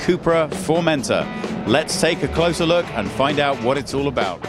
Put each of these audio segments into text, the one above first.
Cupra Formentor. Let's take a closer look and find out what it's all about.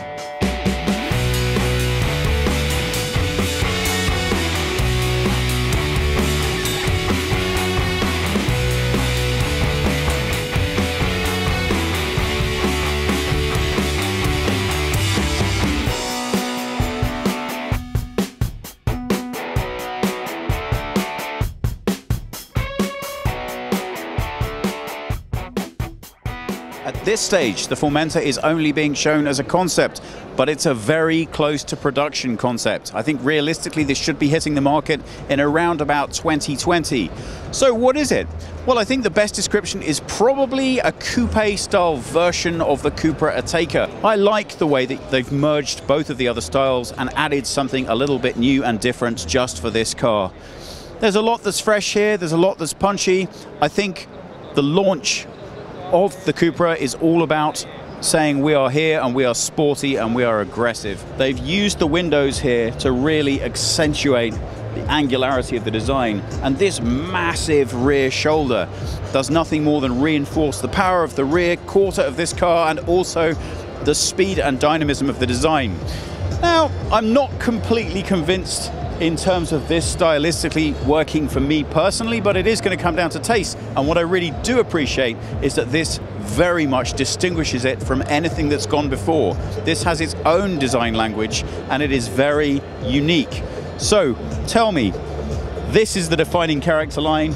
At this stage, the Formentor is only being shown as a concept, but it's a very close to production concept. I think realistically this should be hitting the market in around about 2020. So what is it? Well, I think the best description is probably a coupe style version of the Cupra Ateca. I like the way that they've merged both of the other styles and added something a little bit new and different just for this car. There's a lot that's fresh here, there's a lot that's punchy. I think the launch of the Cupra is all about saying we are here and we are sporty and we are aggressive. They've used the windows here to really accentuate the angularity of the design, and this massive rear shoulder does nothing more than reinforce the power of the rear quarter of this car and also the speed and dynamism of the design. Now, I'm not completely convinced in terms of this stylistically working for me personally, but it is going to come down to taste. And what I really do appreciate is that this very much distinguishes it from anything that's gone before. This has its own design language and it is very unique. So tell me, this is the defining character line.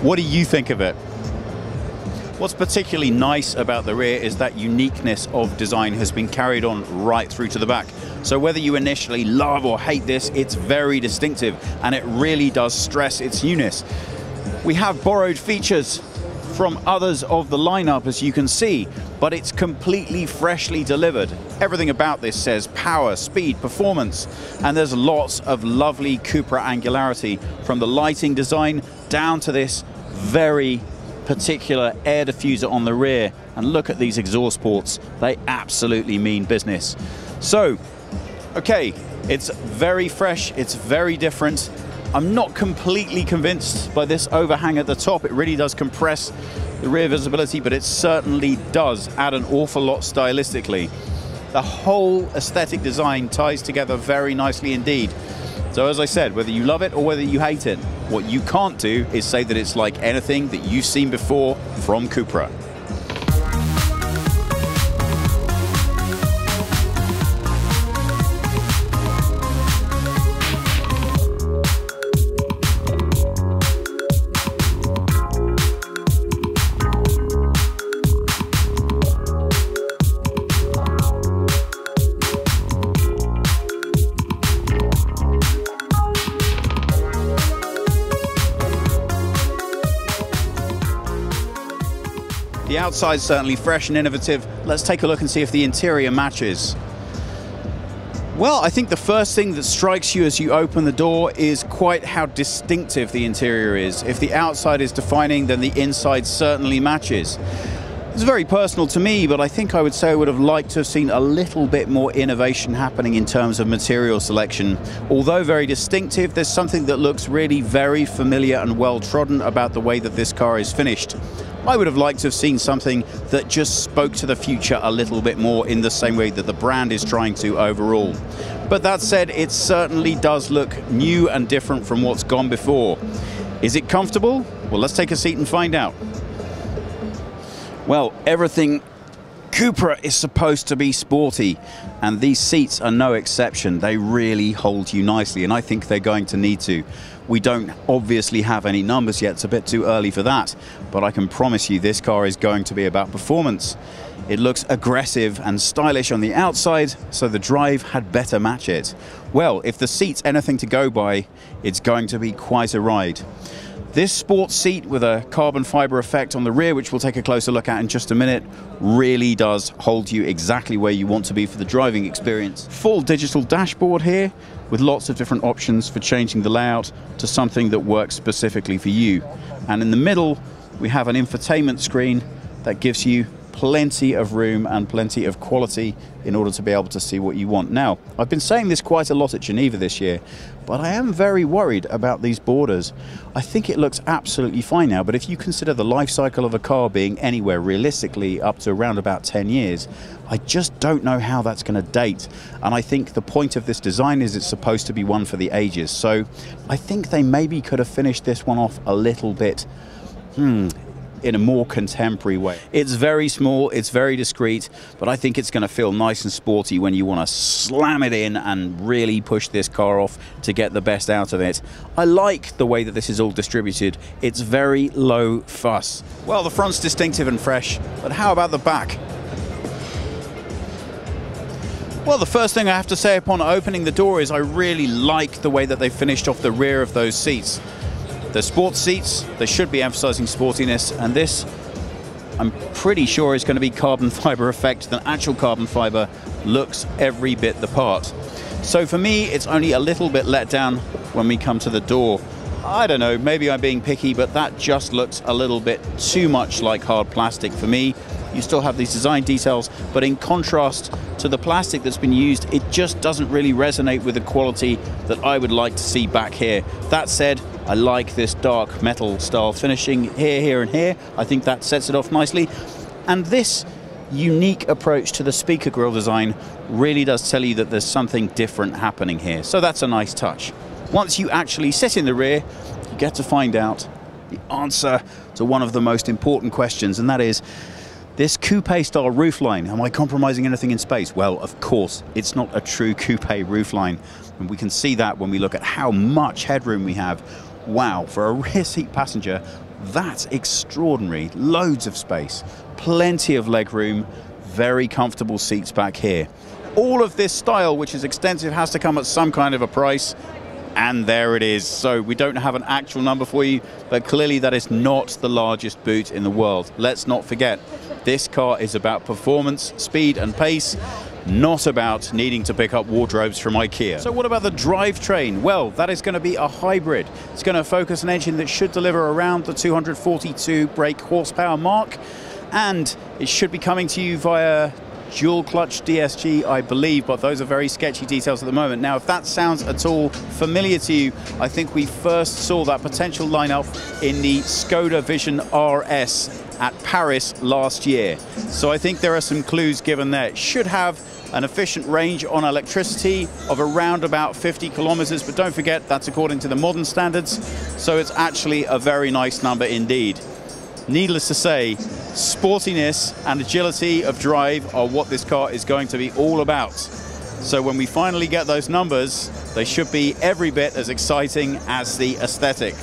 What do you think of it? What's particularly nice about the rear is that uniqueness of design has been carried on right through to the back. So whether you initially love or hate this, it's very distinctive and it really does stress its newness. We have borrowed features from others of the lineup, as you can see, but it's completely freshly delivered. Everything about this says power, speed, performance, and there's lots of lovely Cupra angularity from the lighting design down to this very particular air diffuser on the rear. And look at these exhaust ports, they absolutely mean business. So, okay, it's very fresh, it's very different. I'm not completely convinced by this overhang at the top. It really does compress the rear visibility, but it certainly does add an awful lot stylistically. The whole aesthetic design ties together very nicely indeed. So as I said, whether you love it or whether you hate it, what you can't do is say that it's like anything that you've seen before from Cupra. The outside's certainly fresh and innovative. Let's take a look and see if the interior matches. Well, I think the first thing that strikes you as you open the door is quite how distinctive the interior is. If the outside is defining, then the inside certainly matches. It's very personal to me, but I think I would say I would have liked to have seen a little bit more innovation happening in terms of material selection. Although very distinctive, there's something that looks really very familiar and well trodden about the way that this car is finished. I would have liked to have seen something that just spoke to the future a little bit more in the same way that the brand is trying to overall. But that said, it certainly does look new and different from what's gone before. Is it comfortable? Well, let's take a seat and find out. Well, everything Cupra is supposed to be sporty, and these seats are no exception. They really hold you nicely, and I think they're going to need to. We don't obviously have any numbers yet, it's a bit too early for that, but I can promise you this car is going to be about performance. It looks aggressive and stylish on the outside, so the drive had better match it. Well, if the seat's anything to go by, it's going to be quite a ride. This sports seat with a carbon fiber effect on the rear, which we'll take a closer look at in just a minute, really does hold you exactly where you want to be for the driving experience. Full digital dashboard here with lots of different options for changing the layout to something that works specifically for you. And in the middle, we have an infotainment screen that gives you plenty of room and plenty of quality in order to be able to see what you want. Now, I've been saying this quite a lot at Geneva this year, but I am very worried about these borders. I think it looks absolutely fine now, but if you consider the life cycle of a car being anywhere realistically up to around about 10 years, I just don't know how that's going to date. And I think the point of this design is it's supposed to be one for the ages. So I think they maybe could have finished this one off a little bit in a more contemporary way. It's very small, it's very discreet, but I think it's going to feel nice and sporty when you want to slam it in and really push this car off to get the best out of it. I like the way that this is all distributed. It's very low fuss. Well, the front's distinctive and fresh, but how about the back? Well, the first thing I have to say upon opening the door is I really like the way that they finished off the rear of those seats. The sports seats, they should be emphasizing sportiness, and this, I'm pretty sure, is going to be carbon fiber effect. The actual carbon fiber looks every bit the part. So for me, it's only a little bit let down when we come to the door. I don't know, maybe I'm being picky, but that just looks a little bit too much like hard plastic for me. You still have these design details, but in contrast to the plastic that's been used, it just doesn't really resonate with the quality that I would like to see back here. That said, I like this dark metal style finishing here, here, and here. I think that sets it off nicely. And this unique approach to the speaker grille design really does tell you that there's something different happening here. So that's a nice touch. Once you actually sit in the rear, you get to find out the answer to one of the most important questions, and that is, this coupe style roofline, am I compromising anything in space? Well, of course, it's not a true coupe roofline. And we can see that when we look at how much headroom we have. Wow, for a rear seat passenger, that's extraordinary. Loads of space, plenty of leg room, very comfortable seats back here. All of this style, which is extensive, has to come at some kind of a price. And there it is. So we don't have an actual number for you, but clearly that is not the largest boot in the world. Let's not forget, this car is about performance, speed and pace, not about needing to pick up wardrobes from IKEA. So what about the drivetrain? Well, that is going to be a hybrid. It's going to focus an engine that should deliver around the 242 brake horsepower mark, and it should be coming to you via dual clutch DSG, I believe, but those are very sketchy details at the moment. Now, if that sounds at all familiar to you, I think we first saw that potential lineup in the Skoda Vision RS at Paris last year. So I think there are some clues given there. It should have an efficient range on electricity of around about 50 kilometers, but don't forget that's according to the modern standards. So it's actually a very nice number indeed. Needless to say, sportiness and agility of drive are what this car is going to be all about. So when we finally get those numbers, they should be every bit as exciting as the aesthetic.